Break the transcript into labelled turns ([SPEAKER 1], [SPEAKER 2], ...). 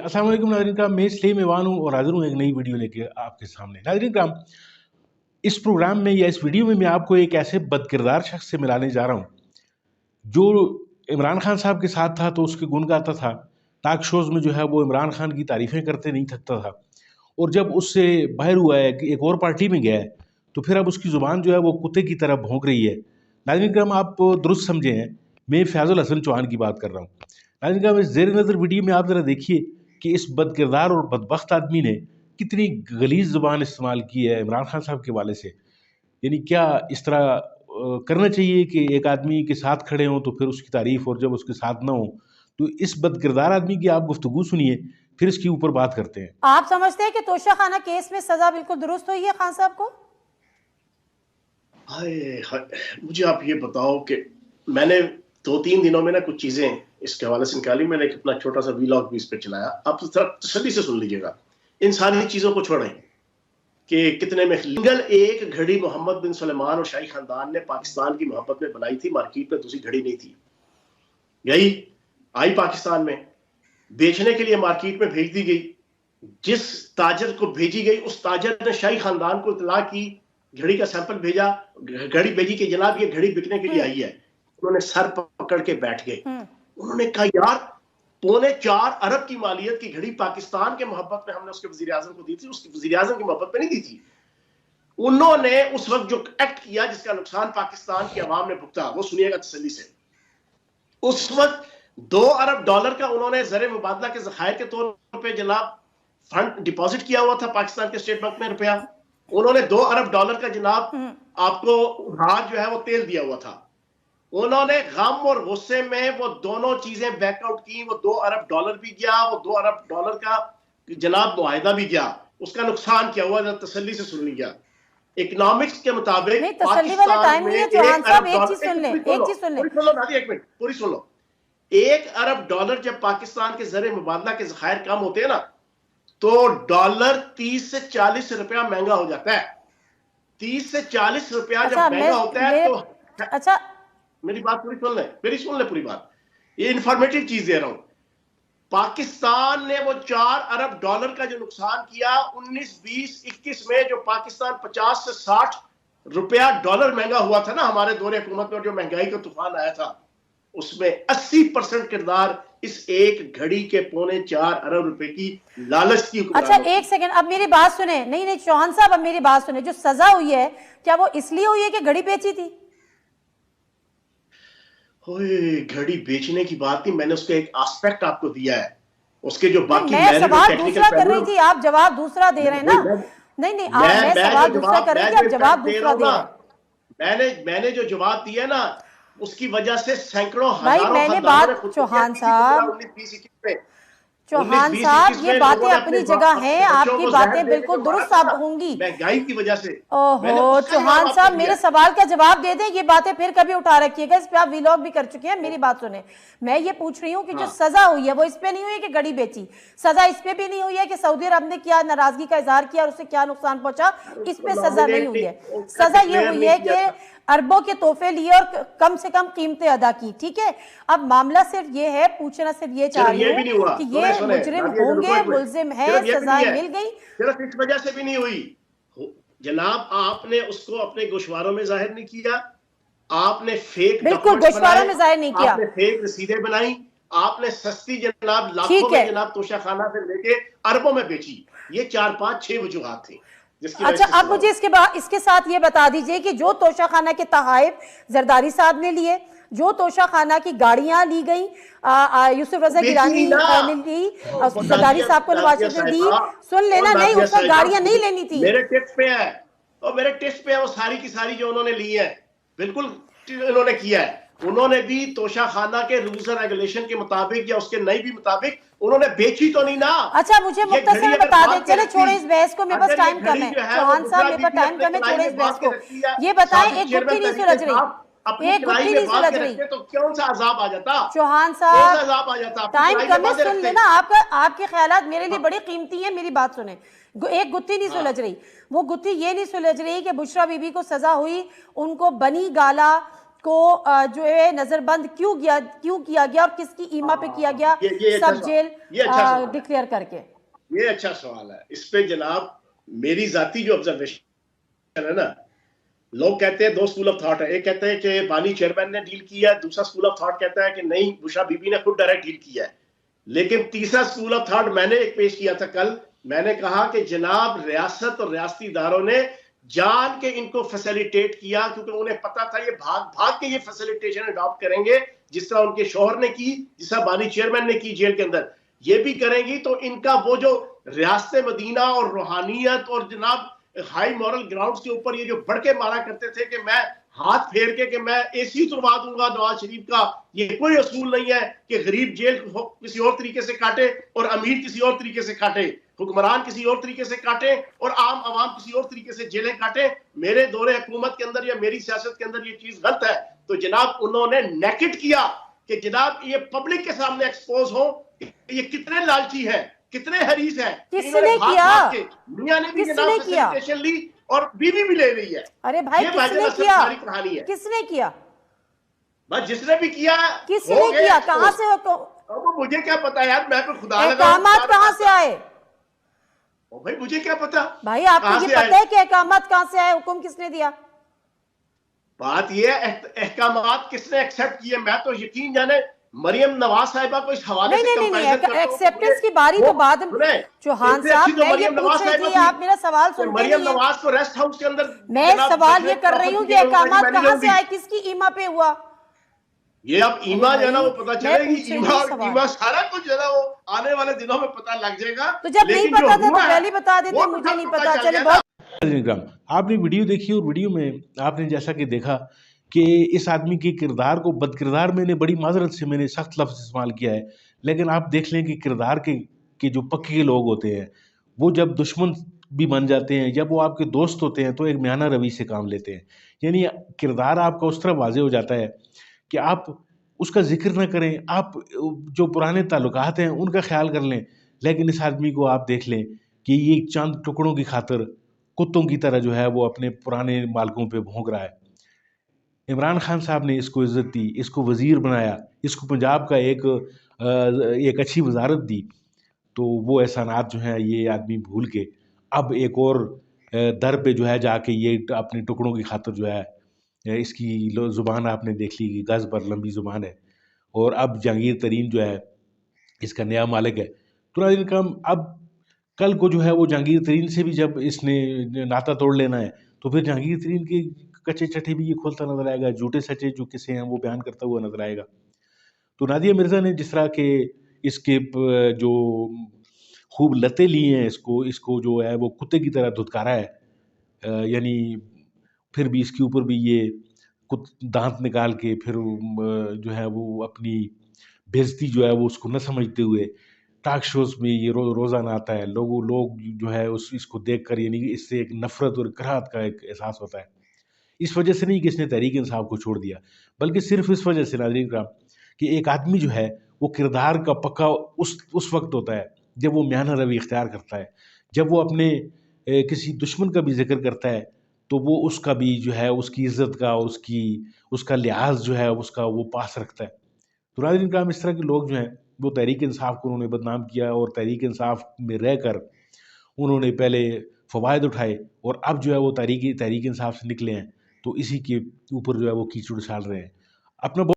[SPEAKER 1] अस्सलाम वालेकुम नाज़रीन करام, मैं इस्लीम ईवान हूँ और हाज़िर हूँ एक नई वीडियो लेके आपके सामने। नाज़रीन करम, इस प्रोग्राम में या इस वीडियो में मैं आपको एक ऐसे बदकिरदार शख्स से मिलाने जा रहा हूँ जो इमरान खान साहब के साथ था तो उसके गुण गाता था, टॉक शोज़ में जो है वो इमरान खान की तारीफ़ें करते नहीं थकता था, और जब उससे बाहर हुआ है कि एक और पार्टी में गया है तो फिर अब उसकी ज़ुबान जो है वो कुत्ते की तरह भौंक रही है। नाज़रीन करम, आप दुरुस्त समझे हैं, मैं फैज़ुल हसन चौहान की बात कर रहा हूँ। नाज़रीन करम, इस ज़ेर नज़र वीडियो में आप ज़रा देखिए कि इस बदकिरदार और बदबख्त आदमी ने कितनी गलीज़ ज़ुबान इस्तेमाल की है इमरान खान साहब के हवाले से। यानी क्या इस तरह करना चाहिए कि एक आदमी के साथ खड़े हों तो फिर उसकी तारीफ़, और जब उसके साथ ना हो तो इस बदकिरदार आदमी की आप गुफ्तगू सुनिए, फिर इसके ऊपर बात करते हैं।
[SPEAKER 2] आप समझते हैं कि तोशा खाना केस में सजा बिल्कुल दुरुस्त हुई है खान साहब को?
[SPEAKER 3] हाय हाय, मुझे आप ये बताओ कि मैंने 2-3 दिनों में ना कुछ चीजें इसके हवाले से निकाली। मैंने एक अपना छोटा सा वीलॉग भी इस पे चलाया, आप तसल्ली से सुन लीजिएगा। इन सारी चीजों को छोड़ें कि कितने में सिंगल एक घड़ी मोहम्मद बिन सुलेमान और शाही खानदान ने पाकिस्तान की मोहब्बत में बनाई थी, मार्केट में दूसरी घड़ी नहीं थी, यही आई पाकिस्तान में बेचने के लिए मार्केट में भेज दी गई। जिस ताजर को भेजी गई उस ताजर ने शाही खानदान को इतला की, घड़ी का सैंपल भेजा, घड़ी भेजी कि जनाब ये घड़ी बिकने के लिए आई है। उन्होंने सर पकड़ के बैठ गए। उन्होंने कहा यार 4.25 अरब की मालियत की घड़ी पाकिस्तान के मोहब्बत में हमने उसके वजीर आजम को दी थी, उसकी वजीर आजम की मोहब्बत में नहीं दी थी। उन्होंने उस वक्त जो एक्ट किया जिसका नुकसान पाकिस्तान की आवाम ने भुगता, वो सुनिएगा तसल्ली से। उस वक्त $2 अरब का उन्होंने ज़र मुबादला के ज़खायर के तौर पे जनाब फंड डिपॉजिट किया हुआ था पाकिस्तान के स्टेट बैंक में रुपया। उन्होंने $2 अरब का जनाब आपको उधार जो है वो तेल दिया हुआ था। उन्होंने गम और गुस्से में वो दोनों चीजें बैकआउट की। वो $2 अरब भी गया, वो $2 अरब का जनाब मुआहिदा भी गया। उसका नुकसान क्या हुआ तसल्ली से सुन लिया। इकोनॉमिक्स के मुताबिक पाकिस्तान में $1 अरब, पूरी सुन लो। $1 अरब जब पाकिस्तान के ज़र मुबादला के ज़खायर कम होते हैं ना, तो डॉलर 30 से 40 रुपया महंगा हो जाता है। 30 से 40 रुपया जब महंगा होता है तो
[SPEAKER 2] अच्छा,
[SPEAKER 3] मेरी बात पूरी सुन ले पूरी बात। ये इंफॉर्मेटिव चीज दे रहा हूं। पाकिस्तान ने वो $4 अरब का जो नुकसान किया 19, 20, 21 में, जो पाकिस्तान 50 से 60 रुपया डॉलर महंगा हुआ था ना हमारे दौरे हुकूमत में, जो महंगाई का तूफान आया था, उसमें 80% किरदार इस एक घड़ी के 4.25 अरब रुपए की लालच की।
[SPEAKER 2] अच्छा एक सेकंड, अब मेरी बात सुने। नहीं चौहान साहब, अब मेरी बात सुने। जो सजा हुई है क्या वो इसलिए हुई है कि घड़ी बेची थी?
[SPEAKER 3] घड़ी बेचने की बात नहीं, मैंने उसका एक एस्पेक्ट आपको दिया है। उसके जो बाकी
[SPEAKER 2] मैं सवाल दूसरा कर रही थी, आप जवाब दूसरा दे रहे हैं ना। नहीं मैं सवाल दूसरा कर रही थी, आप जवाब दूसरा दे रहे हैं।
[SPEAKER 3] मैंने जो जवाब दिया ना, उसकी वजह से सैकड़ों
[SPEAKER 2] हजारों मैंने बात चौहान साहब, ये बातें अपनी जगह हैं, आपकी बातें बिल्कुल दुरुस्त होंगी
[SPEAKER 3] महंगाई की वजह से।
[SPEAKER 2] ओहो चौहान साहब, मेरे सवाल का जवाब दे दें। ये बातें फिर कभी उठा रखिएगा, इस पे आप व्लॉग भी कर चुके हैं। मेरी बात सुने, मैं ये पूछ रही हूँ कि जो सजा हुई है वो इस पे नहीं हुई है कि घड़ी बेची। सजा इस पे भी नहीं हुई है कि सऊदी अरब ने क्या नाराजगी का इजहार किया और उससे क्या नुकसान पहुंचा, इस पे सजा नहीं हुई है। सजा ये हुई है कि अरबों के तोहफे लिए और कम से कम कीमतें अदा की। ठीक है, अब मामला सिर्फ ये है, पूछना सिर्फ ये चाह रही हूँ कि ये मुजरिम होंगे, मुलजिम है, सजाएं मिल गई।
[SPEAKER 3] सिर्फ इस वजह से भी नहीं हुई जनाब, आपने उसको अपने गोशवारों में जाहिर नहीं किया, आपने फेक,
[SPEAKER 2] बिल्कुल गोशवारों में जाहिर नहीं किया,
[SPEAKER 3] आपने फेक रसीदें बनाई, आपने सस्ती जनाब लाखों में जनाब तोशा खाना से लेके अरबों में बेची। ये 4, 5, 6 वजूहात थी।
[SPEAKER 2] अच्छा, अब मुझे इसके साथ ये बता दीजिए कि जो तोशा खाना के तहाइफ जरदारी साहब ने लिए, जो तोशा खाना की गाड़ियां ली गई, यूसुफ रजा गिलानी ने ली, जरदारी साहब को नवाज शरीफ ने दी, सुन लेना, नहीं उसका गाड़ियां नहीं लेनी थी।
[SPEAKER 3] मेरे टेस्ट पे है, और मेरे टेस्ट पे है वो सारी की सारी जो उन्होंने ली है, बिल्कुल उन्होंने किया है। उन्होंने भी तोशा खाना के रूल्स एंड रेगुलेशन के मुताबिक या उसके नहीं भी मुताबिक उन्होंने बेची तो नहीं ना।
[SPEAKER 2] अच्छा, मुझे मुख्तसर बता दें, चले छोड़े इस बहस को, मेरे पास टाइम कम है। चौहान साहब, मेरे पास टाइम कम है, छोड़े इस बहस को। ये बताएं, एक गुत्थी नहीं सुलझ रही, एक गुत्थी नहीं सुलझ रही,
[SPEAKER 3] तो कौन सा अजाब आ जाता?
[SPEAKER 2] चौहान साहब, टाइम कम है, सुन लेना। आपके ख्यालात मेरे लिए बड़ी कीमती है, मेरी बात सुने। एक गुत्थी नहीं सुलझ रही। वो गुत्थी ये नहीं सुलझ रही कि बुशरा बीबी को सजा हुई, उनको बनी गाला, کو جو ہے نظر بند کیوں کیا گیا اور کس کی ایما پہ کیا گیا سب جیل ڈکلیئر کر کے؟
[SPEAKER 3] یہ اچھا سوال ہے. اس پہ جناب میری ذاتی جو آبزرویشن ہے نا، لوگ کہتے ہیں دو اسکول آف تھاٹ ہے. ایک کہتے ہیں کہ بانی چیئرمین نے ڈیل کیا ہے، دوسرا اسکول آف تھاٹ کہتا ہے کہ نہیں بشرا بی بی نے خود ڈائریکٹ ڈیل کیا ہے. لیکن تیسرا اسکول آف تھاٹ میں نے ایک پیش کیا تھا کل. میں نے کہا کہ جناب ریاست اور ریاستی اداروں نے جان کے ان کو فیسیلیٹیٹ کیا، کیونکہ انہیں پتا تھا یہ بھاگ کے یہ فیسیلیٹیشن اڈاپٹ کریں گے، جس طرح ان کے شوہر نے کی، جس طرح بانی چیئرمین نے کی جیل کے اندر، یہ بھی کریں گی. تو ان کا وہ جو ریاست مدینہ اور روحانیت اور جناب ہائی مورل گراؤنڈز کے اوپر یہ جو بڑھ کے مارا کرتے تھے کہ میں ہاتھ پھیر کے کہ میں اے سی اتروا دوں گا نواز شریف کا، یہ کوئی اصول نہیں ہے کہ غریب جیل کسی اور طریقے سے کاٹے اور امیر کسی اور طریقے سے کاٹے، حکمران کسی اور طریقے سے کاٹے اور عام عوام کسی اور طریقے سے جیلیں کاٹے. میرے دور حکومت کے اندر یا میری سیاست کے اندر یہ چیز غلط ہے. تو جناب انہوں نے نیکٹ کیا کہ جناب یہ پبلک کے سامنے ایکسپوز ہو یہ کتنے لالچی ہیں، کتنے حریص ہیں.
[SPEAKER 2] کس نے کیا؟
[SPEAKER 3] میاں نے بھی جناب فیسیلیٹیشن لی اور بیوی بھی لے رہی ہے.
[SPEAKER 2] ارے بھائی کس نے کیا؟
[SPEAKER 3] کہانی ہے.
[SPEAKER 2] کس نے کیا؟
[SPEAKER 3] بس جس نے بھی کیا،
[SPEAKER 2] کس نے کیا؟ کہاں سے؟
[SPEAKER 3] مجھے کیا پتا یار، میں تو خدا لگا.
[SPEAKER 2] احکامات کہاں سے آئے
[SPEAKER 3] بھائی؟ مجھے کیا پتا
[SPEAKER 2] بھائی، آپ کو یہ پتا ہے کہ احکامات کہاں سے آئے؟ حکم کس نے دیا؟
[SPEAKER 3] بات یہ ہے احکامات کس نے ایکسپٹ کیے. میں تو یقین جانے مریم نواز صاحبہ کو اس حوالے سے
[SPEAKER 2] نہیں ایکسپٹنس کی باری تو بعد چوہان صاحب میں یہ پوچھ رہی تھی، آپ میرا سوال سنتے نہیں ہیں.
[SPEAKER 3] مریم نواز کو ریسٹ ہاؤس کے اندر
[SPEAKER 2] میں سوال یہ کر رہی ہوں کہ احکامات کہاں سے آئے، کس کی ایما پہ ہوا؟
[SPEAKER 3] یہ اب ایما جو ہے نا وہ پتا چلے گی. ایما سارا کچھ جو ہے نا وہ آنے والے دنوں میں پتا لگ جائے گا.
[SPEAKER 2] تو جب نہیں پتا تھا تو پہلے بتا دیتے، مجھے نہیں پتا. چلے بہت
[SPEAKER 1] آپ نے ویڈیو دیکھی اور ویڈیو میں آپ نے جیسا کہ دیکھا کہ اس آدمی کے کردار کو بد کردار میں نے بڑی معذرت سے میں نے سخت لفظ استعمال کیا ہے، لیکن آپ دیکھ لیں کہ کردار کے جو پکے لوگ ہوتے ہیں وہ جب دشمن بھی بن جاتے ہیں، جب وہ آپ کے دوست ہوتے ہیں تو ایک میانہ روی سے کام لیتے ہیں. یعنی کردار آپ کا اس طرح واضح ہو جاتا ہے کہ آپ اس کا ذکر نہ کریں، آپ جو پرانے تعلقات ہیں ان کا خیال کر لیں. لیکن اس آدمی کو آپ دیکھ لیں کہ یہ چند ٹکڑوں کی خاطر کتوں کی طرح جو ہے وہ اپنے پرانے مالکوں پہ بھونک رہا ہے. عمران خان صاحب نے اس کو عزت دی، اس کو وزیر بنایا، اس کو پنجاب کا ایک اچھی وزارت دی. تو وہ احسانات جو ہیں یہ آدمی بھول کے اب ایک اور در پہ جو ہے جا کے یہ اپنے ٹکڑوں کی خاطر جو ہے، اس کی زبان آپ نے دیکھ لی کہ گز پر لمبی زبان ہے، اور اب جہانگیر ترین جو ہے اس کا نیا مالک ہے. تو ناظرین کرام، اب کل کو جو ہے وہ جہانگیر ترین سے بھی جب اس نے ناطہ توڑ لینا ہے تو پھر جہانگیر ترین کے کچے چٹھے بھی یہ کھولتا نظر آئے گا، جھوٹے سچے جو قصے ہیں وہ بیان کرتا ہوا نظر آئے گا. تو نادیہ مرزا نے جس طرح کہ اس کے جو خوب لتے لیے ہیں، اس کو جو ہے وہ کتے کی طرح دھتکارا ہے، یعنی پھر بھی اس کے اوپر بھی یہ دانت نکال کے پھر جو ہے وہ اپنی بےزتی جو ہے وہ اس کو نہ سمجھتے ہوئے ٹاک شوز میں یہ روزانہ آتا ہے. لوگ جو ہے اس کو دیکھ کر یعنی اس سے ایک نفرت اور کراہت کا ایک احساس ہوتا ہے. اس وجہ سے نہیں کہ اس نے تحریک انصاف کو چھوڑ دیا، بلکہ صرف اس وجہ سے ناظرین کرام کہ ایک آدمی جو ہے وہ کردار کا پکا اس وقت ہوتا ہے جب وہ میانہ روی اختیار کرتا ہے. جب وہ اپنے کسی دشمن کا بھی ذکر کرتا ہے تو وہ اس کا بھی جو ہے اس کی عزت کا اور اس کا لحاظ جو ہے اس کا وہ پاس رکھتا ہے. تو ناظرین کرام، اس طرح کے لوگ جو ہیں وہ تحریک انصاف کو انہوں نے بدنام کیا، اور تحریک انصاف میں رہ کر انہوں نے پہلے فوائد اٹھائے اور اب جو ہے وہ تحریک انصاف سے نکلے ہیں تو اسی کے اوپر جو ہے وہ کیچڑ اچھال رہے ہیں. اپنا